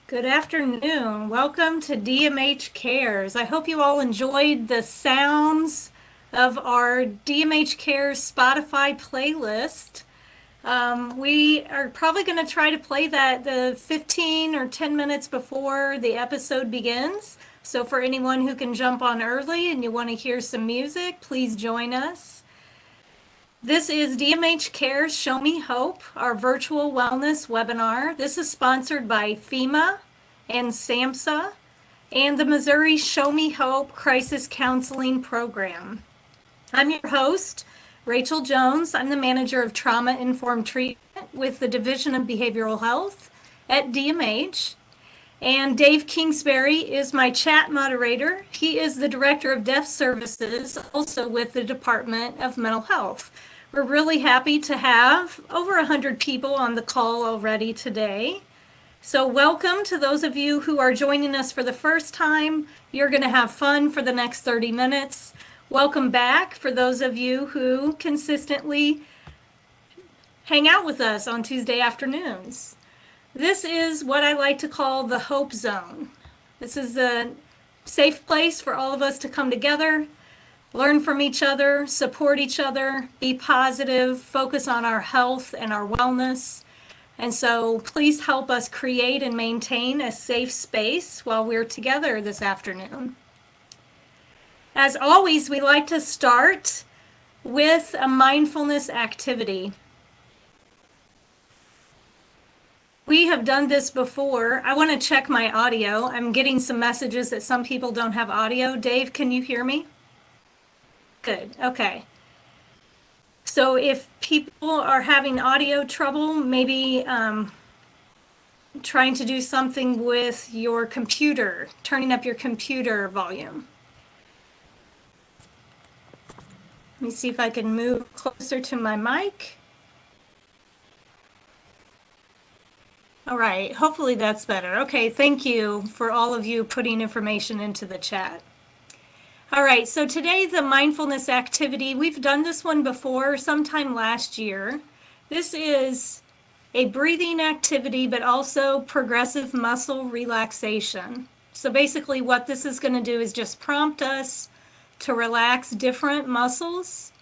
Good afternoon. Welcome to DMH Cares. I hope you all enjoyed the sounds of our DMH Cares Spotify playlist. We are probably going to try to play that the 15 or 10 minutes before the episode begins. So, for anyone who can jump on early and you want to hear some music, please join us. This is DMH Cares Show Me Hope, our virtual wellness webinar. This is sponsored by FEMA and SAMHSA and the Missouri Show Me Hope Crisis Counseling Program. I'm your host, Rachel Jones. I'm the manager of Trauma Informed Treatment with the Division of Behavioral Health at DMH. And Dave Kingsbury is my chat moderator. He is the Director of Deaf Services, also with the Department of Mental Health. We're really happy to have over 100 people on the call already today. So welcome to those of you who are joining us for the first time. You're going to have fun for the next 30 minutes. Welcome back for those of you who consistently hang out with us on Tuesday afternoons. This is what I like to call the Hope Zone. This is a safe place for all of us to come together, learn from each other, support each other, be positive, focus on our health and our wellness. And so please help us create and maintain a safe space while we're together this afternoon. As always, we like to start with a mindfulness activity. We have done this before. I want to check my audio. I'm getting some messages that some people don't have audio. Dave, can you hear me? Good. Okay. So if people are having audio trouble, maybe trying to do something with your computer, turning up your computer volume. Let me see if I can move closer to my mic. All right, hopefully that's better. Okay, thank you for all of you putting information into the chat. All right, so today the mindfulness activity, we've done this one before sometime last year. This is a breathing activity, but also progressive muscle relaxation. So basically what this is going to do is just prompt us to relax different muscles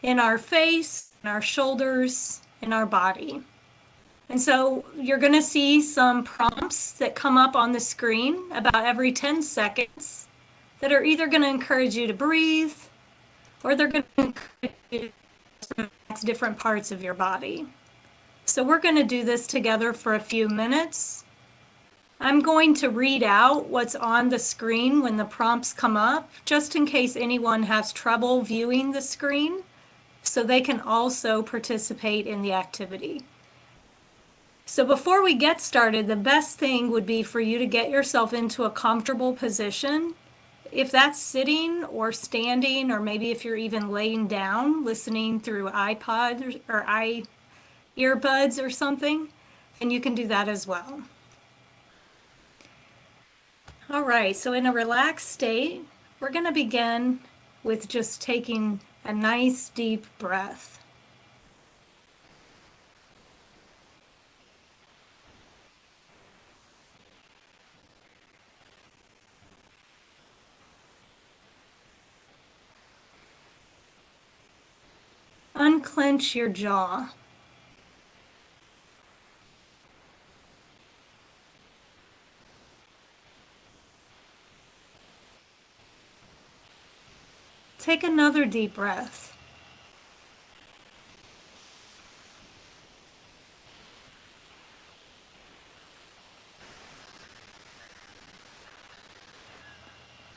in our face, in our shoulders, in our body. And so you're going to see some prompts that come up on the screen about every 10 seconds that are either going to encourage you to breathe or they're going to encourage you to relax different parts of your body. So we're going to do this together for a few minutes. I'm going to read out what's on the screen when the prompts come up, just in case anyone has trouble viewing the screen, so they can also participate in the activity. So before we get started, the best thing would be for you to get yourself into a comfortable position. If that's sitting or standing, or maybe if you're even laying down, listening through iPod or earbuds or something, then you can do that as well. All right, so in a relaxed state, we're going to begin with just taking a nice deep breath. Unclench your jaw. Take another deep breath.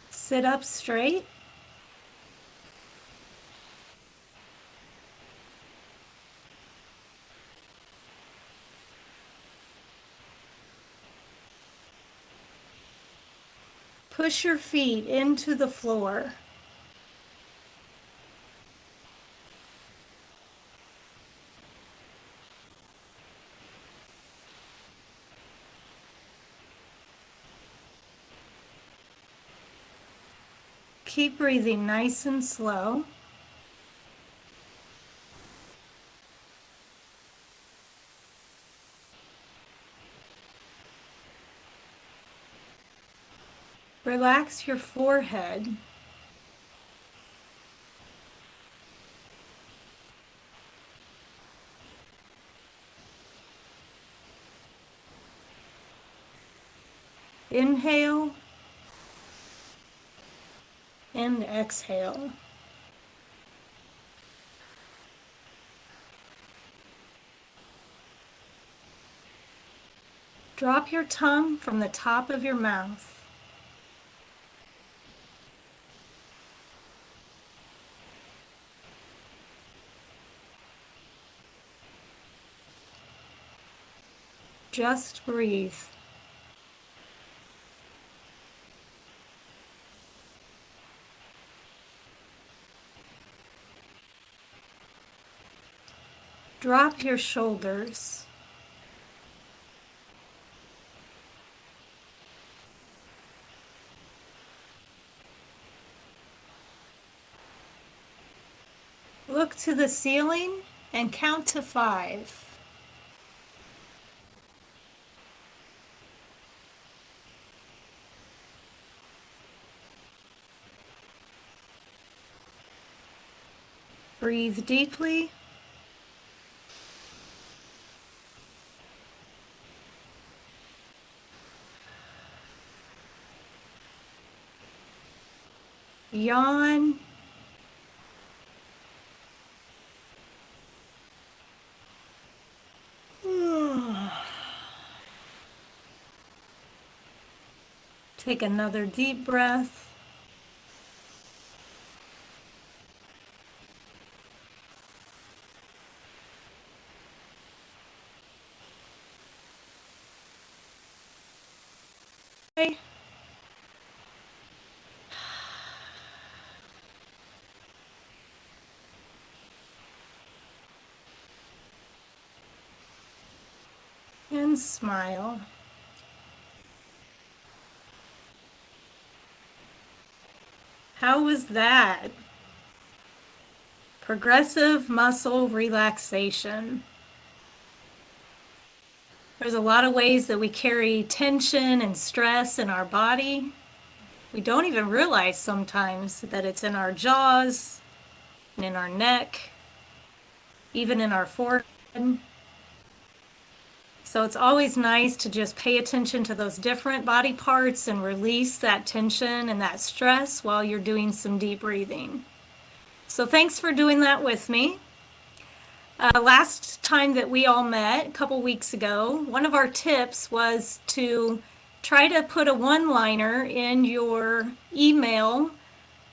Sit up straight. Push your feet into the floor. Keep breathing nice and slow. Relax your forehead. Inhale and exhale. Drop your tongue from the top of your mouth. Just breathe. Drop your shoulders. Look to the ceiling and count to 5. Breathe deeply. Yawn. Take another deep breath. And smile. How was that? Progressive muscle relaxation. There's a lot of ways that we carry tension and stress in our body. We don't even realize sometimes that it's in our jaws, and in our neck, even in our forehead. So it's always nice to just pay attention to those different body parts and release that tension and that stress while you're doing some deep breathing. So thanks for doing that with me. Last time that we all met, a couple weeks ago, one of our tips was to try to put a one-liner in your email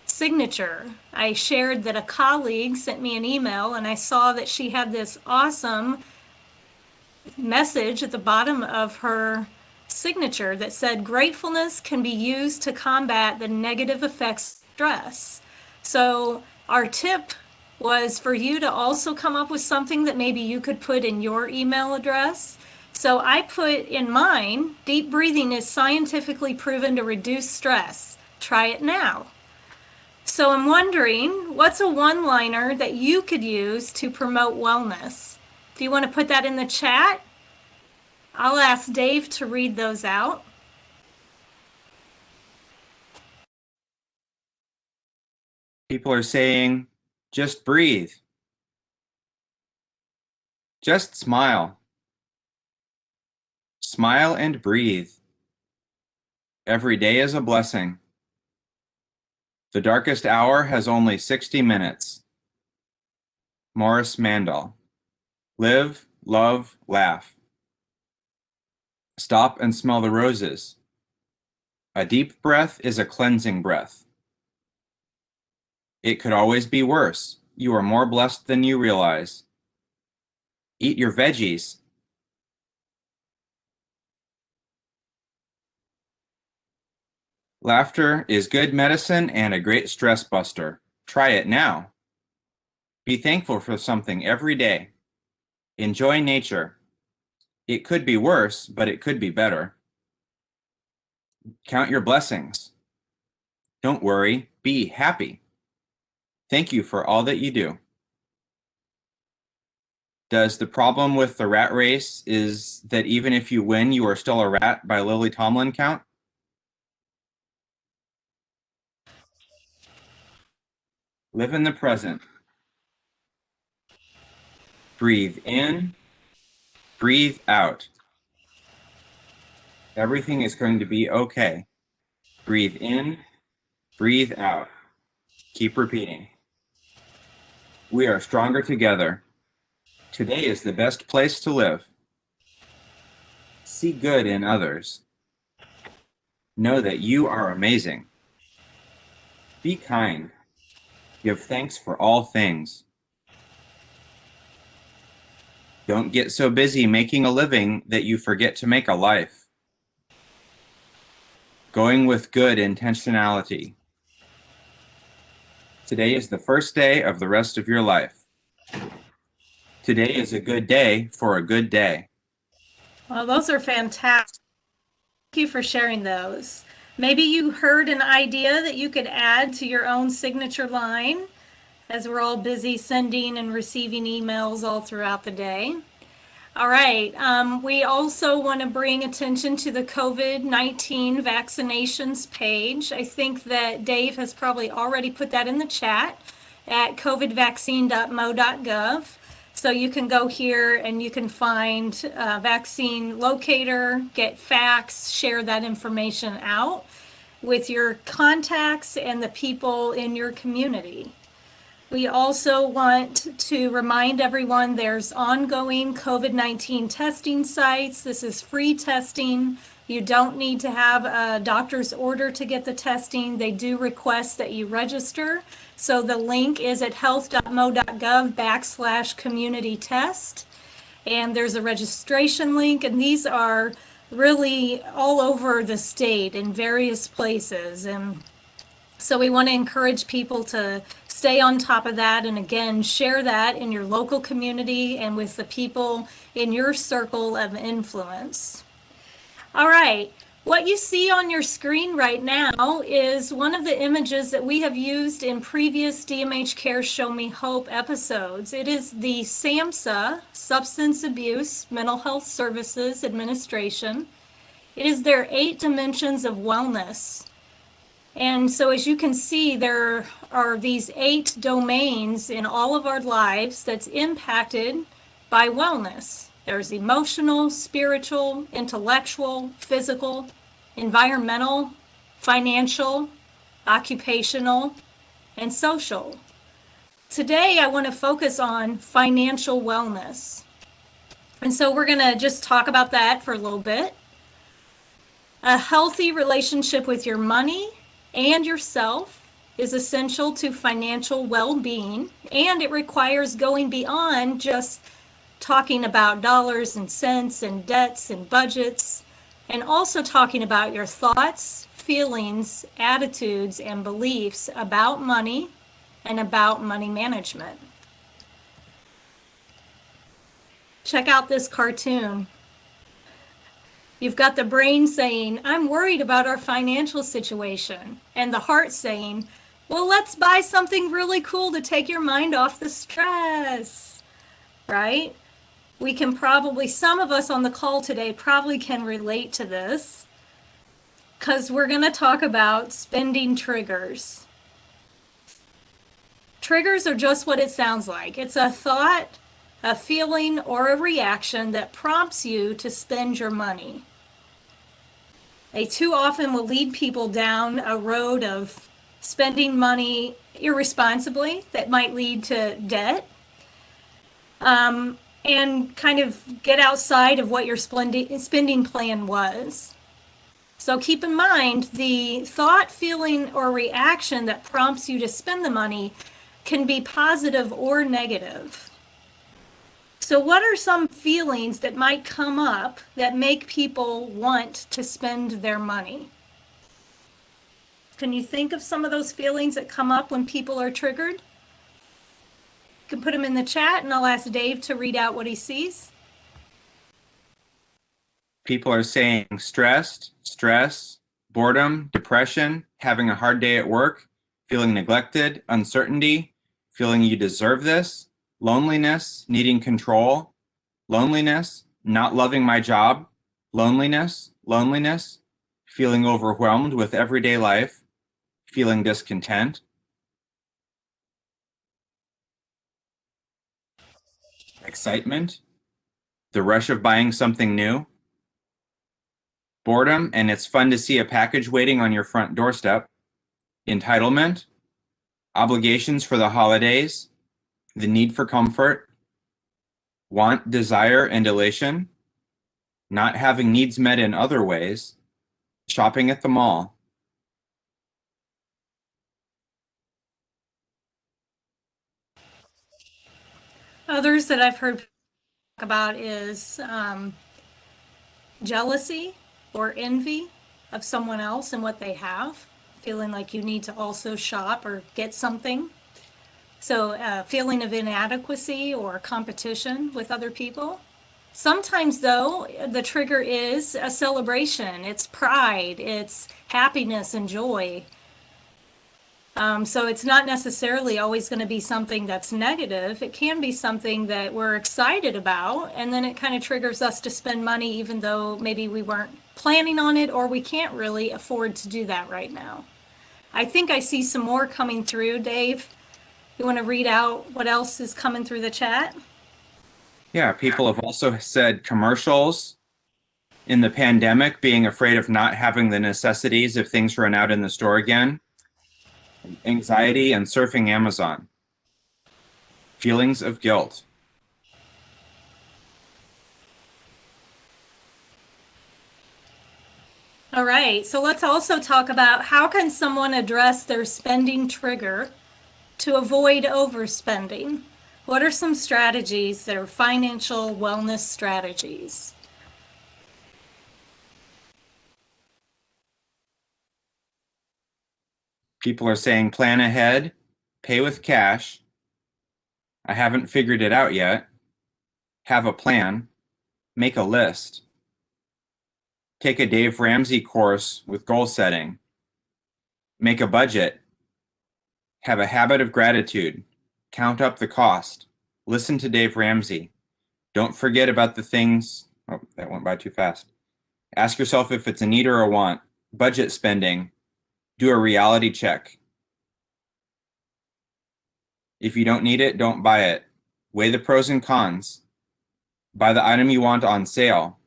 signature. I shared that a colleague sent me an email and I saw that she had this awesome message at the bottom of her signature that said, gratefulness can be used to combat the negative effects of stress. So our tip was for you to also come up with something that maybe you could put in your email address. So I put in mine, deep breathing is scientifically proven to reduce stress. Try it now. So I'm wondering, what's a one-liner that you could use to promote wellness? If you want to put that in the chat, I'll ask Dave to read those out. People are saying, just breathe. Just smile. Smile and breathe. Every day is a blessing. The darkest hour has only 60 minutes. Morris Mandel. Live, love, laugh. Stop and smell the roses. A deep breath is a cleansing breath. It could always be worse. You are more blessed than you realize. Eat your veggies. Laughter is good medicine and a great stress buster. Try it now. Be thankful for something every day. Enjoy nature. It could be worse, but it could be better. Count your blessings. Don't worry, be happy. Thank you for all that you do. Does the problem with the rat race is that even if you win, you are still a rat by Lily Tomlin count? Live in the present. Breathe in, breathe out. Everything is going to be okay. Breathe in, breathe out. Keep repeating. We are stronger together. Today is the best place to live. See good in others. Know that you are amazing. Be kind. Give thanks for all things. Don't get so busy making a living that you forget to make a life. Going with good intentionality. Today is the first day of the rest of your life. Today is a good day for a good day. Well, those are fantastic. Thank you for sharing those. Maybe you heard an idea that you could add to your own signature line as we're all busy sending and receiving emails all throughout the day. All right. We also want to bring attention to the COVID-19 vaccinations page. I think that Dave has probably already put that in the chat at covidvaccine.mo.gov. So you can go here and you can find vaccine locator, get facts, share that information out with your contacts and the people in your community. We also want to remind everyone there's ongoing COVID-19 testing sites. This is free testing. You don't need to have a doctor's order to get the testing. They do request that you register. So the link is at health.mo.gov/community test. And there's a registration link, and these are really all over the state in various places. And so we want to encourage people to stay on top of that, and again, share that in your local community and with the people in your circle of influence. All right, what you see on your screen right now is one of the images that we have used in previous DMH Care Show Me Hope episodes. It is the SAMHSA, Substance Abuse Mental Health Services Administration. It is their 8 dimensions of wellness. And so as you can see, there are these 8 domains in all of our lives that's impacted by wellness. There's emotional, spiritual, intellectual, physical, environmental, financial, occupational, and social. Today, I want to focus on financial wellness. And so we're going to just talk about that for a little bit. A healthy relationship with your money and yourself is essential to financial well-being, and it requires going beyond just talking about dollars and cents and debts and budgets, and also talking about your thoughts, feelings, attitudes, and beliefs about money and about money management. Check out this cartoon. You've got the brain saying, I'm worried about our financial situation, and the heart saying, well, let's buy something really cool to take your mind off the stress, right? We can probably, some of us on the call today probably can relate to this, because we're going to talk about spending triggers. Triggers are just what it sounds like. It's a thought, a feeling, or a reaction that prompts you to spend your money. They too often will lead people down a road of spending money irresponsibly that might lead to debt, and kind of get outside of what your spending plan was. So keep in mind, the thought, feeling, or reaction that prompts you to spend the money can be positive or negative. So what are some feelings that might come up that make people want to spend their money? Can you think of some of those feelings that come up when people are triggered? You can put them in the chat, and I'll ask Dave to read out what he sees. People are saying stressed, stress, boredom, depression, having a hard day at work, feeling neglected, uncertainty, feeling you deserve this, loneliness, needing control, loneliness, not loving my job, loneliness, feeling overwhelmed with everyday life, feeling discontent. excitement, the rush of buying something new, boredom, and it's fun to see a package waiting on your front doorstep, entitlement, obligations for the holidays, the need for comfort, want, desire, and elation, not having needs met in other ways, shopping at the mall. Others that I've heard talk about is jealousy or envy of someone else and what they have, feeling like you need to also shop or get something. So, feeling of inadequacy or competition with other people. Sometimes, though, the trigger is a celebration. It's pride, it's happiness and joy. So it's not necessarily always going to be something that's negative. It can be something that we're excited about, and then it kind of triggers us to spend money even though maybe we weren't planning on it or we can't really afford to do that right now. I think I see some more coming through. Dave, you want to read out what else is coming through the chat? Yeah, people have also said commercials in the pandemic, being afraid of not having the necessities if things run out in the store again, anxiety and surfing Amazon, feelings of guilt. All right, so let's also talk about how can someone address their spending trigger to avoid overspending? What are some strategies that are financial wellness strategies? People are saying plan ahead, pay with cash. I haven't figured it out yet. Have a plan, make a list. Take a Dave Ramsey course with goal setting. Make a budget. Have a habit of gratitude. Count up the cost. Listen to Dave Ramsey. Don't forget about the things. Oh, that went by too fast. Ask yourself if it's a need or a want. Budget spending. Do a reality check. If you don't need it, don't buy it. Weigh the pros and cons. Buy the item you want on sale.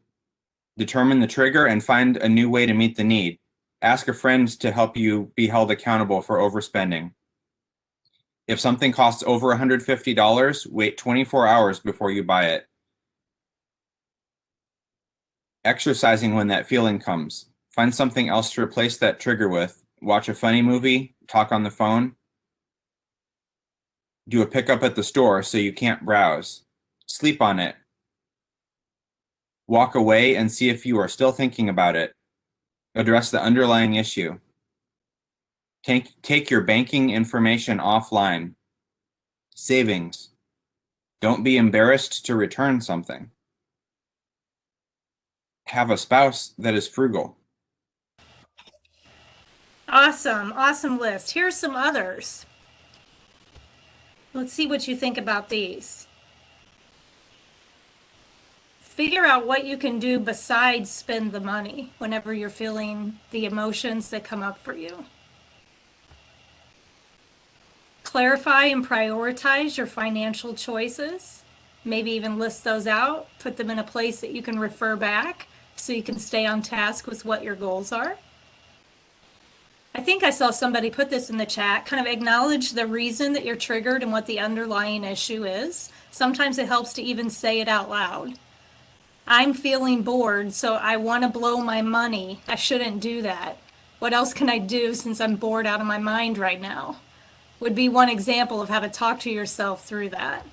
Determine the trigger and find a new way to meet the need. Ask a friend to help you be held accountable for overspending. If something costs over $150, wait 24 hours before you buy it. Exercising when that feeling comes. Find something else to replace that trigger with. Watch a funny movie, talk on the phone. Do a pickup at the store so you can't browse. Sleep on it. Walk away and see if you are still thinking about it. Address the underlying issue. Take your banking information offline. Savings. Don't be embarrassed to return something. Have a spouse that is frugal. Awesome, awesome list. Here's some others. Let's see what you think about these. Figure out what you can do besides spend the money whenever you're feeling the emotions that come up for you. Clarify and prioritize your financial choices. Maybe even list those out, put them in a place that you can refer back so you can stay on task with what your goals are. I think I saw somebody put this in the chat, kind of acknowledge the reason that you're triggered and what the underlying issue is. Sometimes it helps to even say it out loud. I'm feeling bored, so I want to blow my money. I shouldn't do that. What else can I do since I'm bored out of my mind right now? Would be one example of how to talk to yourself through that.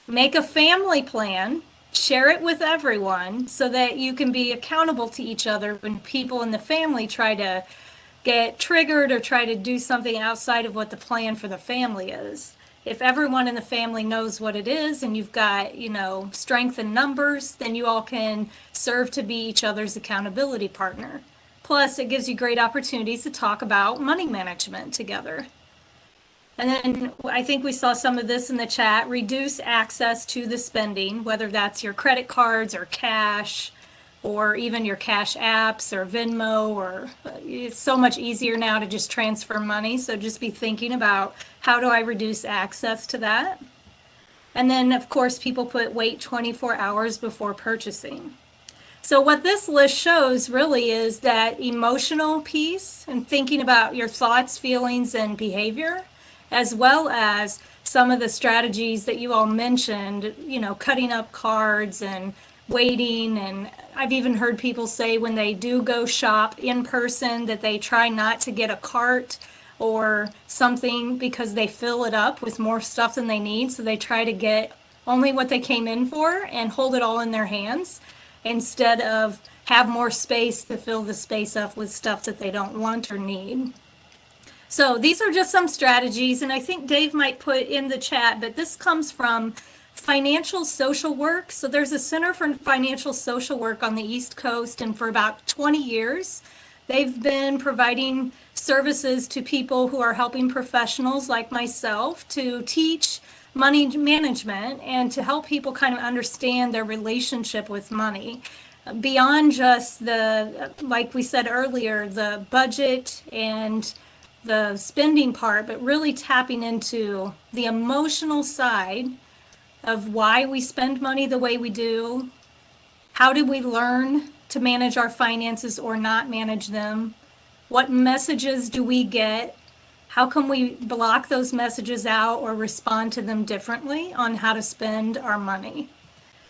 Make a family plan, share it with everyone so that you can be accountable to each other when people in the family try to get triggered or try to do something outside of what the plan for the family is. If everyone in the family knows what it is and you've got, strength in numbers, then you all can serve to be each other's accountability partner. Plus, it gives you great opportunities to talk about money management together. And then I think we saw some of this in the chat. Reduce access to the spending, whether that's your credit cards or cash, or even your cash apps or Venmo, or it's so much easier now to just transfer money. So just be thinking about how do I reduce access to that. And then, of course, people wait 24 hours before purchasing. So, what this list shows really is that emotional piece and thinking about your thoughts, feelings, and behavior, as well as some of the strategies that you all mentioned, cutting up cards and waiting. And I've even heard people say when they do go shop in person that they try not to get a cart or something because they fill it up with more stuff than they need. So they try to get only what they came in for and hold it all in their hands instead of have more space to fill the space up with stuff that they don't want or need. So these are just some strategies, and I think Dave might put in the chat, but this comes from Financial Social Work. So there's a Center for Financial Social Work on the East Coast, and for about 20 years, they've been providing services to people who are helping professionals like myself to teach money management and to help people kind of understand their relationship with money beyond just like we said earlier, the budget and the spending part, but really tapping into the emotional side of why we spend money the way we do. How did we learn to manage our finances or not manage them? What messages do we get? How can we block those messages out or respond to them differently on how to spend our money?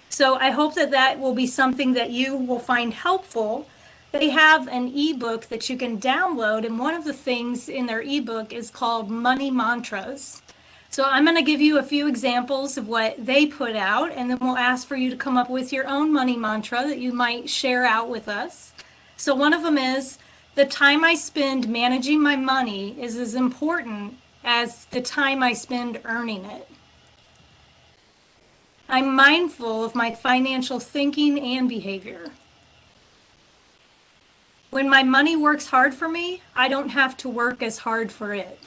So I hope that that will be something that you will find helpful. They have an ebook that you can download, and one of the things in their ebook is called Money Mantras. So I'm going to give you a few examples of what they put out, and then we'll ask for you to come up with your own money mantra that you might share out with us. So one of them is, the time I spend managing my money is as important as the time I spend earning it. I'm mindful of my financial thinking and behavior. When my money works hard for me, I don't have to work as hard for it.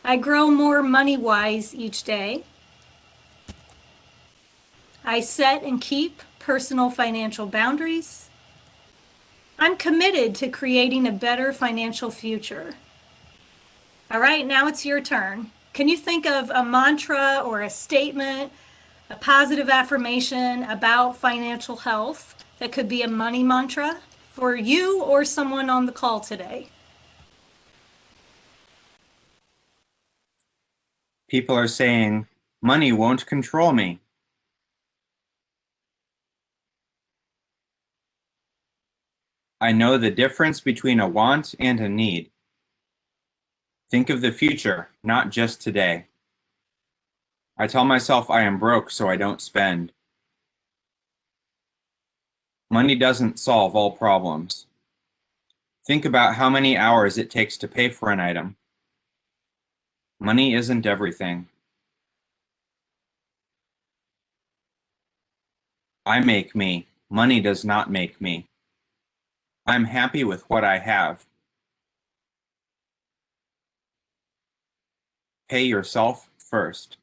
I grow more money-wise each day. I set and keep personal financial boundaries. I'm committed to creating a better financial future. All right, now it's your turn. Can you think of a mantra or a statement, a positive affirmation about financial health that could be a money mantra for you or someone on the call today? People are saying, money won't control me. I know the difference between a want and a need. Think of the future, not just today. I tell myself I am broke so I don't spend. Money doesn't solve all problems. Think about how many hours it takes to pay for an item. Money isn't everything. I make me. Money does not make me. I'm happy with what I have. Pay yourself first.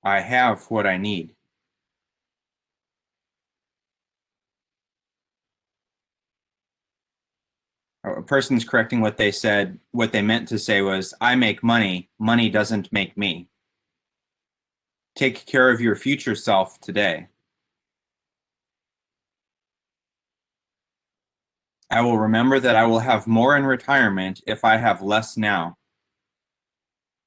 I have what I need. A person's correcting what they said. What they meant to say was, I make money. Money doesn't make me. Take care of your future self today. I will remember that I will have more in retirement if I have less now.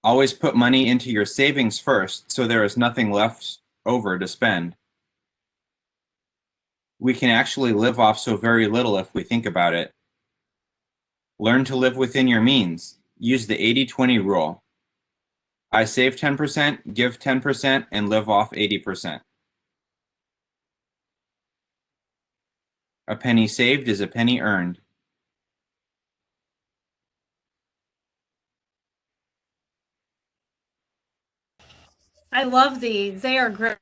Always put money into your savings first so there is nothing left over to spend. We can actually live off so very little if we think about it. Learn to live within your means. Use the 80-20 rule. I save 10%, give 10%, and live off 80%. A penny saved is a penny earned. I love these. They are great.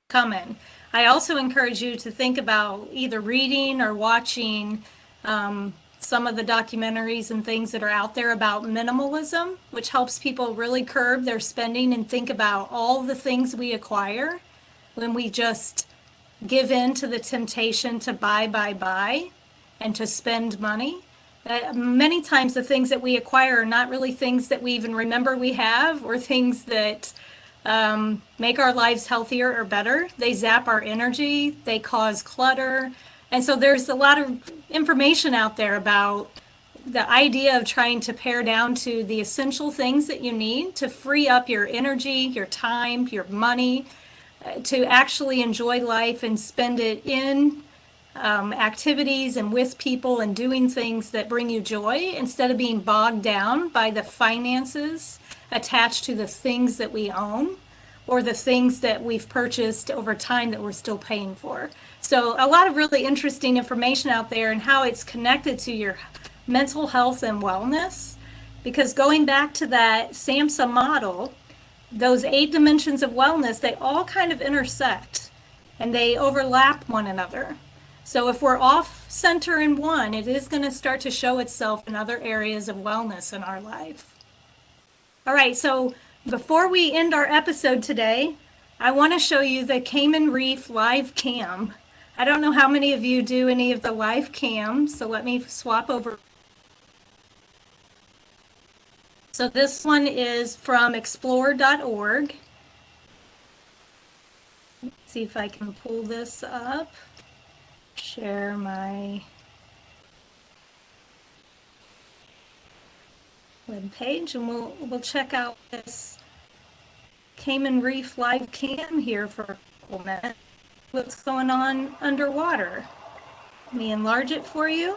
Coming. I also encourage you to think about either reading or watching some of the documentaries and things that are out there about minimalism, which helps people really curb their spending and think about all the things we acquire when we just give in to the temptation to buy, and to spend money. Many times the things that we acquire are not really things that we even remember we have, or things that make our lives healthier or better. They zap our energy, they cause clutter. And so there's a lot of information out there about the idea of trying to pare down to the essential things that you need to free up your energy, your time, your money, to actually enjoy life and spend it in activities and with people and doing things that bring you joy, instead of being bogged down by the finances attached to the things that we own or the things that we've purchased over time that we're still paying for. So a lot of really interesting information out there and how it's connected to your mental health and wellness. Because going back to that SAMHSA model, those 8 dimensions of wellness, they all kind of intersect and they overlap one another. So if we're off center in one, it is going to start to show itself in other areas of wellness in our life. All right, so before we end our episode today, I want to show you the Cayman Reef live cam. I don't know how many of you do any of the live cams, so let me swap over. So this one is from explore.org. See if I can pull this up. Share my web page, and we'll check out this Cayman Reef live cam here for a couple minutes. What's going on underwater? Let me enlarge it for you.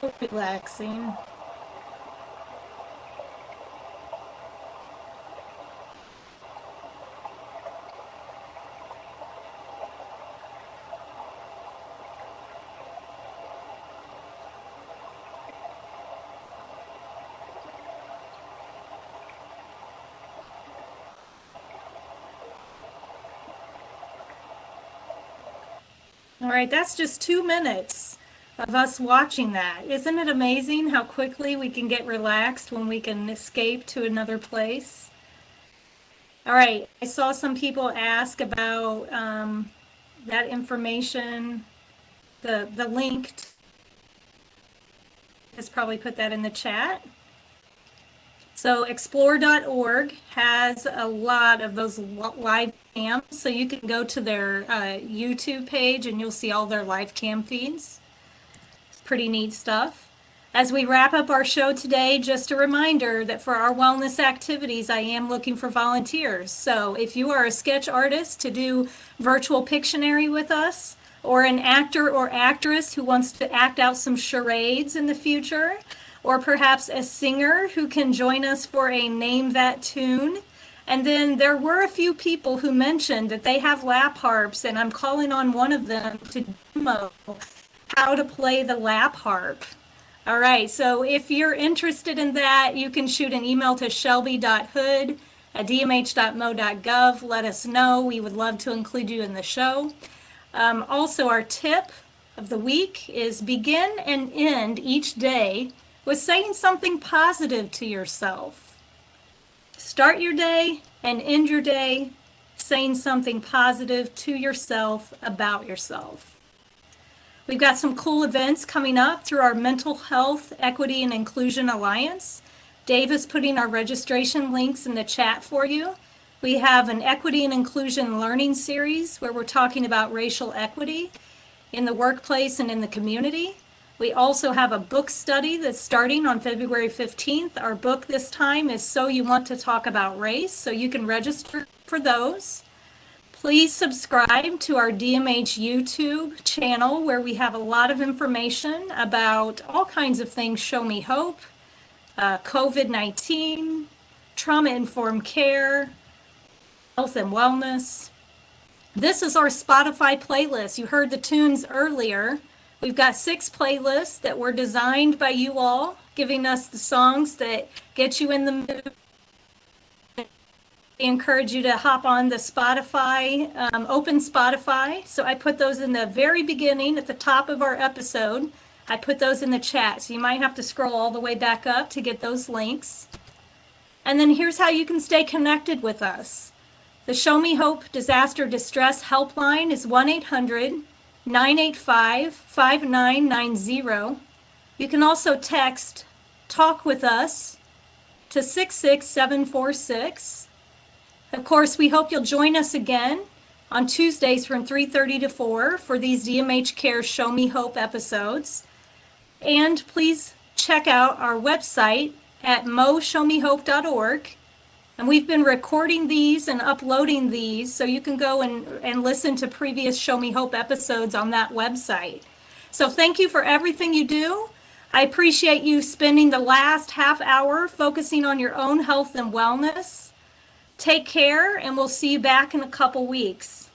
So relaxing. All right, that's just 2 minutes of us watching that. Isn't it amazing how quickly we can get relaxed when we can escape to another place? All right, I saw some people ask about that information. The link, let's probably put that in the chat. So explore.org has a lot of those live cams, so you can go to their YouTube page and you'll see all their live cam feeds. It's pretty neat stuff. As we wrap up our show today, just a reminder that for our wellness activities, I am looking for volunteers. So if you are a sketch artist to do virtual Pictionary with us, or an actor or actress who wants to act out some charades in the future, or perhaps a singer who can join us for a Name That Tune. And then there were a few people who mentioned that they have lap harps, and I'm calling on one of them to demo how to play the lap harp. All right, so if you're interested in that, you can shoot an email to shelby.hood at dmh.mo.gov. Let us know. We would love to include you in the show. Also, our tip of the week is begin and end each day with saying something positive to yourself. Start your day and end your day saying something positive to yourself about yourself. We've got some cool events coming up through our Mental Health, Equity, and Inclusion Alliance. Dave is putting our registration links in the chat for you. We have an Equity and Inclusion Learning Series where we're talking about racial equity in the workplace and in the community. We also have a book study that's starting on February 15th. Our book this time is So You Want to Talk About Race, so you can register for those. Please subscribe to our DMH YouTube channel where we have a lot of information about all kinds of things. Show Me Hope, COVID-19, trauma-informed care, health and wellness. This is our Spotify playlist. You heard the tunes earlier. We've got 6 playlists that were designed by you all, giving us the songs that get you in the mood. I encourage you to hop on the Spotify, open Spotify. So I put those in the very beginning at the top of our episode. I put those in the chat. So you might have to scroll all the way back up to get those links. And then here's how you can stay connected with us. The Show Me Hope Disaster Distress Helpline is 1-800-985-5990. You can also text Talk With Us to 66746. Of course, we hope you'll join us again on Tuesdays from 3:30 to 4 for these DMH Care Show Me Hope episodes. And please check out our website at moshowmehope.org. And we've been recording these and uploading these so you can go and listen to previous Show Me Hope episodes on that website. So thank you for everything you do. I appreciate you spending the last half hour focusing on your own health and wellness. Take care, and we'll see you back in a couple weeks.